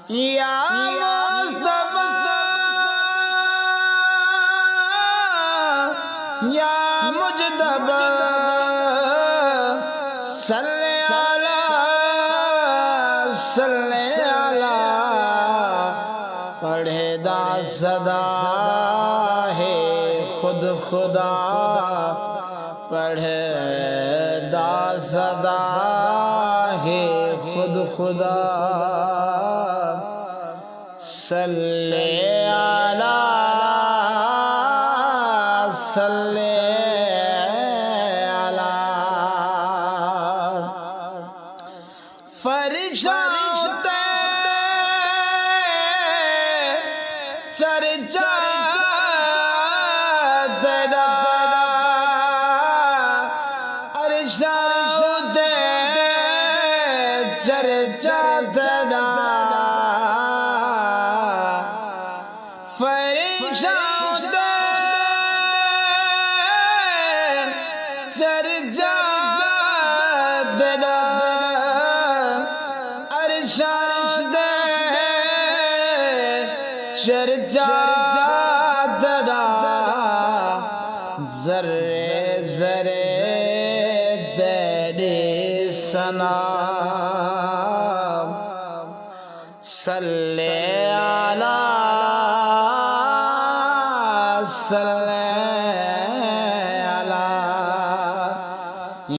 या मुस्तफा या मुजतबा सल्ले अला सल्ले अला पढ़े दा सदा है खुद खुदा पढ़े दा सदा है खुद खुदा सल्ले अला सल्ले अला फरिश्ते चर्चा तेरा अरशाते चर्चा तेरा फरिश्ते चर्चा तेरा अरशाते चर्चा तेरा जर्रे जर्रे तेरी सना सल्ले अला सल्ले